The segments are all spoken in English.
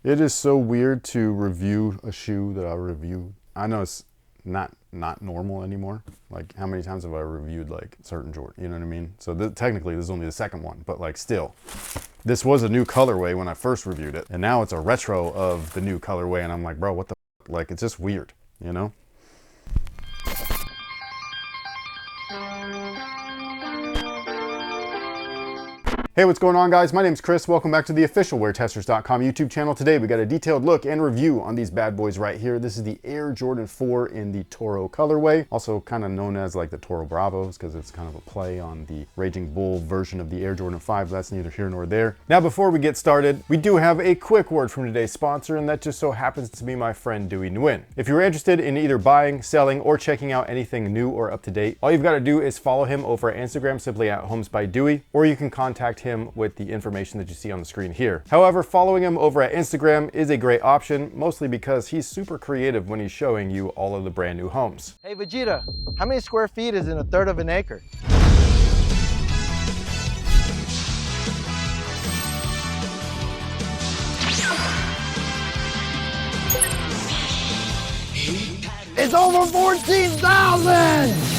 It is so weird to review a shoe that I reviewed. I know it's not normal anymore. Like, how many times have I reviewed like certain Jordan? You know what I mean? So technically this is only the second one, but like still, this was a new colorway when I first reviewed it, and now it's a retro of the new colorway, and I'm like, bro, what the f-? Like, it's just weird, you know? Hey, what's going on, guys? My name's Chris. Welcome back to the official WearTesters.com YouTube channel. Today, we got a detailed look and review on these bad boys right here. This is the Air Jordan 4 in the Toro colorway, also kind of known as like the Toro Bravos, because it's kind of a play on the Raging Bull version of the Air Jordan 5. That's neither here nor there. Now, before we get started, we do have a quick word from today's sponsor, and that just so happens to be my friend Dewey Nguyen. If you're interested in either buying, selling, or checking out anything new or up to date, all you've got to do is follow him over at Instagram, simply at Homes by Dewey, or you can contact him with the information that you see on the screen here. However, following him over at Instagram is a great option, mostly because he's super creative when he's showing you all of the brand new homes. Hey Vegeta, how many square feet is in a third of an acre? It's over 14,000!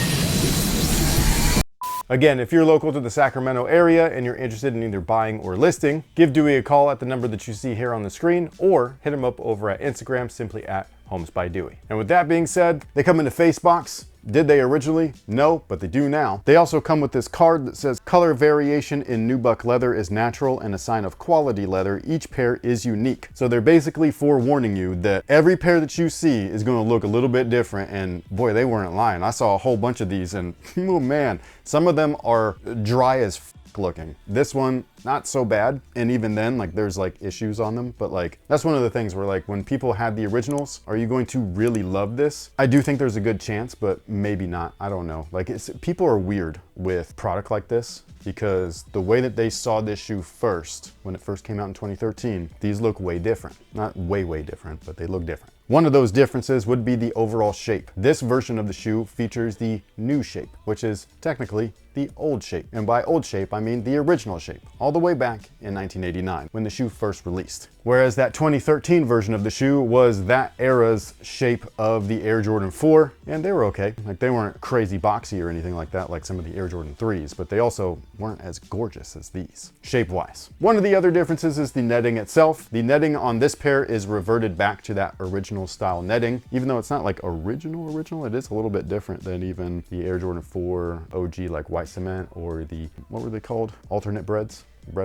Again, if you're local to the Sacramento area and you're interested in either buying or listing, give Dewey a call at the number that you see here on the screen, or hit him up over at Instagram, simply at Homes by Dewey. And with that being said, they come in a face box. Did they originally? No, but they do now. They also come with this card that says color variation in nubuck leather is natural and a sign of quality leather. Each pair is unique. So they're basically forewarning you that every pair that you see is going to look a little bit different. And boy, they weren't lying. I saw a whole bunch of these, and oh man, some of them are dry as f looking. This one, not so bad, and even then, like, there's like issues on them, but like, that's one of the things where like, when people had the originals, are you going to really love this? I do think there's a good chance, but maybe not. I don't know. Like, people are weird with product like this, because the way that they saw this shoe first, when it first came out in 2013, these look way different. Not way different, but they look different. One of those differences would be the overall shape. This version of the shoe features the new shape, which is technically the old shape. And by old shape, I mean the original shape, all the way back in 1989, when the shoe first released. Whereas that 2013 version of the shoe was that era's shape of the Air Jordan 4, and they were okay. Like, they weren't crazy boxy or anything like that, like some of the Air Jordan 3s, but they also weren't as gorgeous as these, shape-wise. One of the other differences is the netting itself. The netting on this pair is reverted back to that original style netting. Even though it's not like original, it is a little bit different than even the Air Jordan 4 OG, like white cement, or the, what were they called? Alternate bread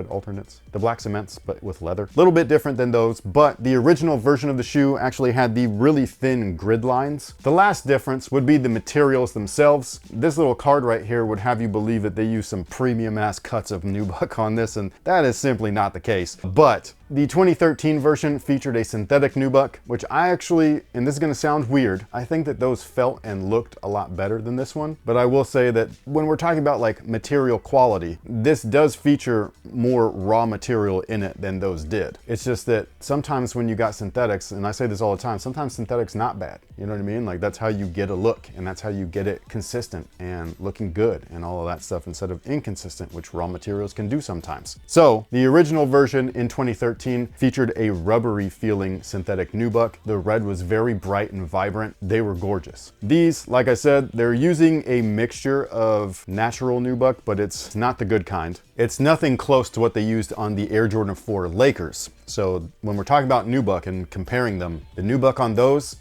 alternates, the black cements, but with leather. A little bit different than those, but the original version of the shoe actually had the really thin grid lines. The last difference would be the materials themselves. This little card right here would have you believe that they use some premium ass cuts of nubuck on this, and that is simply not the case. But the 2013 version featured a synthetic nubuck, which I actually, and this is gonna sound weird, I think that those felt and looked a lot better than this one. But I will say that when we're talking about like material quality, this does feature more raw material in it than those did. It's just that sometimes when you got synthetics, and I say this all the time, sometimes synthetics not bad. You know what I mean? Like, that's how you get a look, and that's how you get it consistent and looking good and all of that stuff, instead of inconsistent, which raw materials can do sometimes. So the original version in 2013 featured a rubbery feeling synthetic nubuck. The red was very bright and vibrant. They were gorgeous. These, like I said, they're using a mixture of natural nubuck, but it's not the good kind. It's nothing close to what they used on the Air Jordan 4 Lakers. So when we're talking about nubuck and comparing them, the nubuck on those,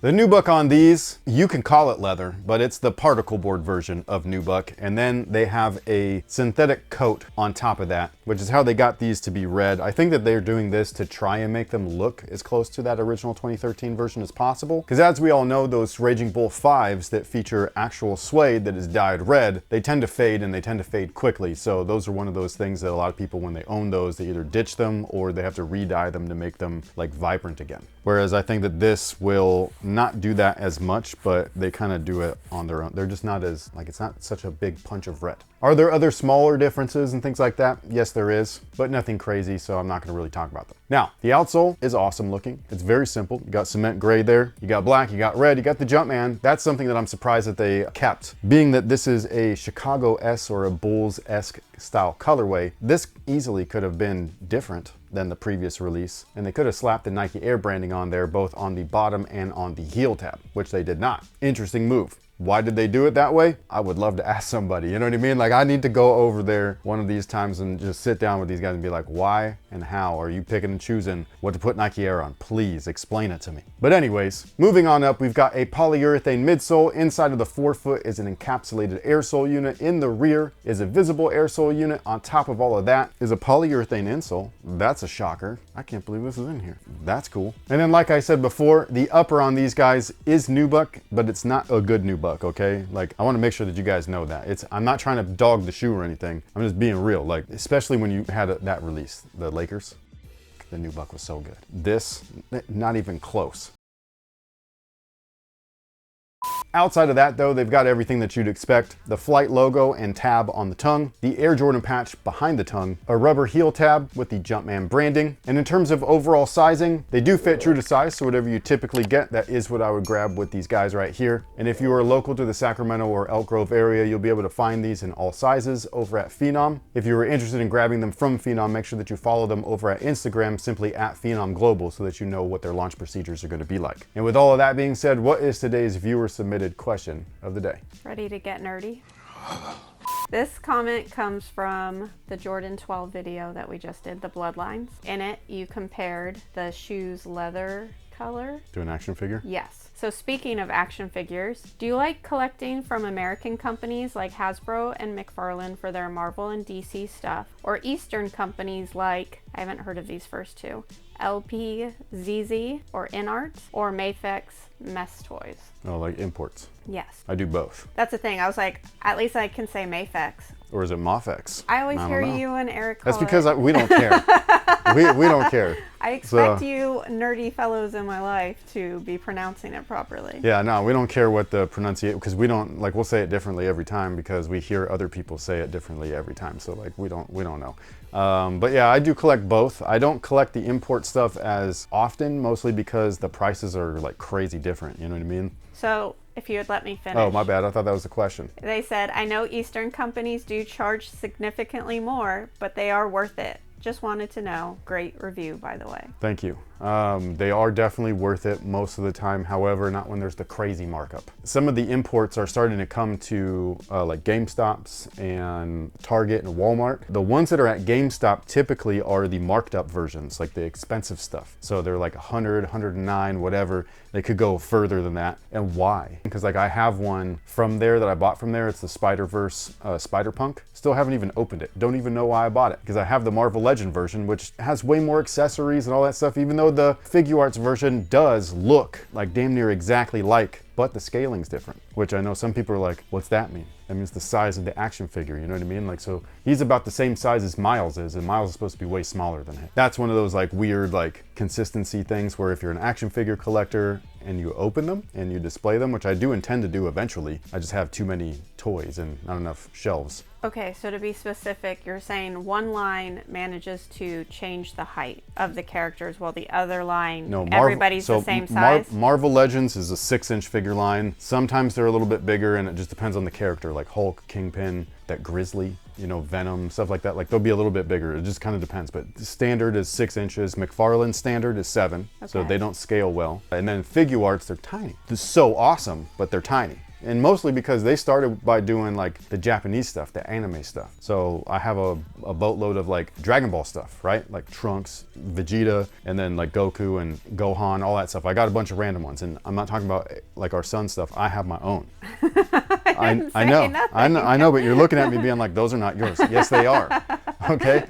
the nubuck on these, you can call it leather, but it's the particle board version of nubuck. And then they have a synthetic coat on top of that, which is how they got these to be red. I think that they're doing this to try and make them look as close to that original 2013 version as possible. Because as we all know, those Raging Bull 5s that feature actual suede that is dyed red, they tend to fade, and they tend to fade quickly. So those are one of those things that a lot of people, when they own those, they either ditch them or they have to re-dye them to make them like vibrant again. Whereas I think that this will not do that as much, but they kind of do it on their own. They're just not as, like, it's not such a big punch of red. Are there other smaller differences and things like that? Yes, there is, but nothing crazy, so I'm not gonna really talk about them. Now, the outsole is awesome looking. It's very simple. You got cement gray there, you got black, you got red, you got the Jumpman. That's something that I'm surprised that they kept. Being that this is a Chicago S or a Bulls-esque style colorway, this easily could have been different than the previous release, and they could have slapped the Nike Air branding on there, both on the bottom and on the heel tab, which they did not. Interesting move. Why did they do it that way? I would love to ask somebody, you know what I mean? Like, I need to go over there one of these times and just sit down with these guys and be like, why and how are you picking and choosing what to put Nike Air on? Please explain it to me. But anyways, moving on up, we've got a polyurethane midsole. Inside of the forefoot is an encapsulated air sole unit. In the rear is a visible air sole unit. On top of all of that is a polyurethane insole. That's a shocker. I can't believe this is in here. That's cool. And then, like I said before, the upper on these guys is nubuck, but it's not a good nubuck, okay? Like, I want to make sure that you guys know that. I'm not trying to dog the shoe or anything. I'm just being real. Like, especially when you had that release, the Lakers, the nubuck was so good. This, not even close. Outside of that though, they've got everything that you'd expect. The Flight logo and tab on the tongue, the Air Jordan patch behind the tongue, a rubber heel tab with the Jumpman branding. And in terms of overall sizing, they do fit true to size, so whatever you typically get, that is what I would grab with these guys right here. And if you are local to the Sacramento or Elk Grove area, you'll be able to find these in all sizes over at Phenom. If you were interested in grabbing them from Phenom, make sure that you follow them over at Instagram, simply at Phenom Global, so that you know what their launch procedures are going to be like. And with all of that being said, what is today's viewer submitted question of the day? Ready to get nerdy? This comment comes from the Jordan 12 video that we just did, the Bloodlines. In it, you compared the shoe's leather color to an action figure? Yes. So speaking of action figures, do you like collecting from American companies like Hasbro and McFarlane for their Marvel and DC stuff, or Eastern companies like, I haven't heard of these first two, LPZZ or InArts, or Mafex Mess Toys? Oh, like imports. Yes. I do both. That's the thing. I was like, at least I can say Mafex. Or is it Mafex? I always hear you and Eric call That's because it. we don't care. we don't care. I expect you nerdy fellows in my life to be pronouncing it properly. Yeah, no, we don't care what the pronunciation, because we don't, like, we'll say it differently every time because we hear other people say it differently every time. So like, we don't know. But yeah, I do collect both. I don't collect the import stuff as often, mostly because the prices are like crazy different. You know what I mean? So if you would let me finish. Oh, my bad. I thought that was the question. They said, I know Eastern companies do charge significantly more, but they are worth it. Just wanted to know. Great review, by the way. Thank you. They are definitely worth it most of the time. However, not when there's the crazy markup. Some of the imports are starting to come to like GameStops and Target and Walmart. The ones that are at GameStop typically are the marked up versions, like the expensive stuff. So they're like 100, 109, whatever. They could go further than that. And why? Because like I have one from there that I bought from there. It's the Spider-Verse Spider-Punk. Still haven't even opened it. Don't even know why I bought it. Because I have the Marvel Legend version, which has way more accessories and all that stuff, even though the Figuarts version does look like damn near exactly like, but the scaling's different, which I know some people are like, what's that mean? That means the size of the action figure, you know what I mean? Like, so he's about the same size as Miles is, and Miles is supposed to be way smaller than him. That's one of those like weird like consistency things where if you're an action figure collector and you open them and you display them, which I do intend to do eventually, I just have too many toys and not enough shelves. Okay, so to be specific, you're saying one line manages to change the height of the characters while the other line, no, everybody's the same size? Marvel Legends is a 6-inch figure line. Sometimes they're a little bit bigger and it just depends on the character, like Hulk, Kingpin, that Grizzly, you know, Venom, stuff like that. Like they'll be a little bit bigger. It just kind of depends, but standard is 6 inches. McFarlane standard is 7, so they don't scale well. And then Figuarts, they're tiny. They're so awesome, but they're tiny. And mostly because they started by doing like the Japanese stuff, the anime stuff. So I have a boatload of like Dragon Ball stuff, right? Like Trunks, Vegeta, and then like Goku and Gohan, all that stuff. I got a bunch of random ones, and I'm not talking about like our son stuff. I have my own. I know, but you're looking at me being like, those are not yours. Yes, they are. Okay,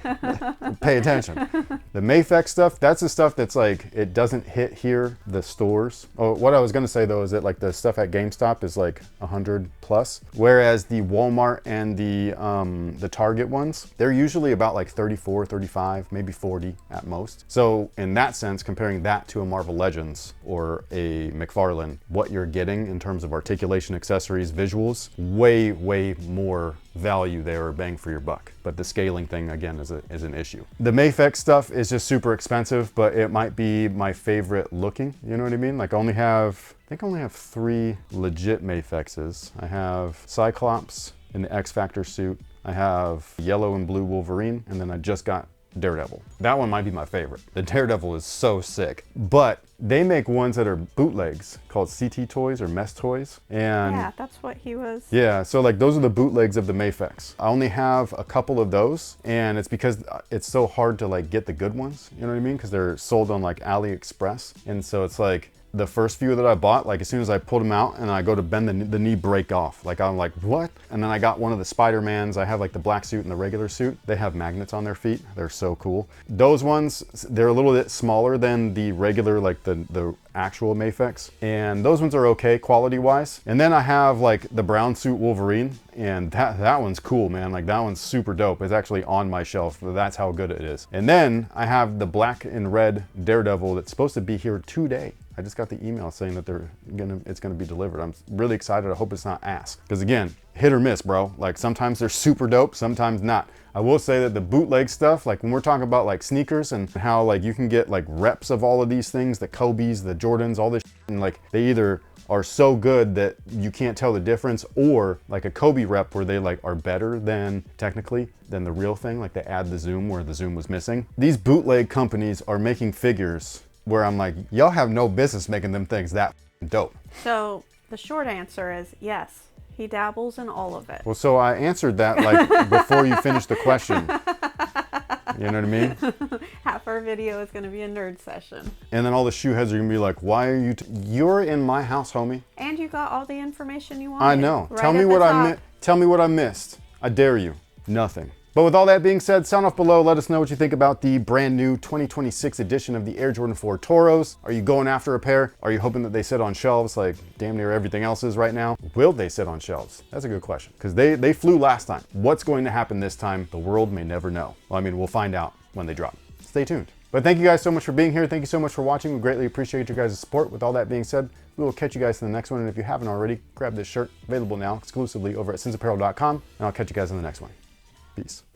pay attention. The Mafex stuff, that's the stuff that's like, it doesn't hit here, the stores. Oh, what I was gonna say though is that like the stuff at GameStop is like 100 plus, whereas the Walmart and the Target ones, they're usually about like 34, 35, maybe 40 at most. So in that sense, comparing that to a Marvel Legends or a McFarlane, what you're getting in terms of articulation, accessories, visuals, way more value there, or bang for your buck. But the scaling thing again is an issue. The Mafex stuff is just super expensive, but it might be my favorite looking, you know what I mean? Like I think I only have 3 legit Mafexes. I have Cyclops in the X Factor suit, I have yellow and blue Wolverine, and then I just got Daredevil. That one might be my favorite. The Daredevil is so sick, but they make ones that are bootlegs called CT Toys or Mess Toys. And yeah, that's what he was. Yeah, so like those are the bootlegs of the Mafex. I only have a couple of those, and it's because it's so hard to like get the good ones, you know what I mean? Because they're sold on like AliExpress. And so it's like, the first few that I bought, like as soon as I pulled them out and I go to bend the knee break off. Like I'm like, what? And then I got one of the Spider-Mans. I have like the black suit and the regular suit. They have magnets on their feet. They're so cool. Those ones, they're a little bit smaller than the regular, like the actual Mafex. And those ones are okay quality wise. And then I have like the brown suit Wolverine, and that one's cool, man. Like that one's super dope. It's actually on my shelf. That's how good it is. And then I have the black and red Daredevil that's supposed to be here today. I just got the email saying that it's gonna be delivered. I'm really excited. I hope it's not ass. Because again, hit or miss, bro. Like sometimes they're super dope, sometimes not. I will say that the bootleg stuff, like when we're talking about like sneakers and how like you can get like reps of all of these things, the Kobe's, the Jordans, all this shit, and like they either are so good that you can't tell the difference, or like a Kobe rep where they like are better than technically than the real thing. Like they add the zoom where the zoom was missing. These bootleg companies are making figures where I'm like, y'all have no business making them things that dope. So the short answer is yes, he dabbles in all of it. Well, so I answered that like before you finished the question. You know what I mean? Half our video is going to be a nerd session. And then all the shoe heads are going to be like, why are you, you're in my house, homie. And you got all the information you wanted. I know. Right Tell me what I missed. I dare you. Nothing. But with all that being said, sound off below. Let us know what you think about the brand new 2026 edition of the Air Jordan 4 Toros. Are you going after a pair? Are you hoping that they sit on shelves like damn near everything else is right now? Will they sit on shelves? That's a good question, because they flew last time. What's going to happen this time? The world may never know. Well, I mean, we'll find out when they drop. Stay tuned. But thank you guys so much for being here. Thank you so much for watching. We greatly appreciate your guys' support. With all that being said, we will catch you guys in the next one. And if you haven't already, grab this shirt, available now exclusively over at sinsapparel.com. And I'll catch you guys in the next one. Peace.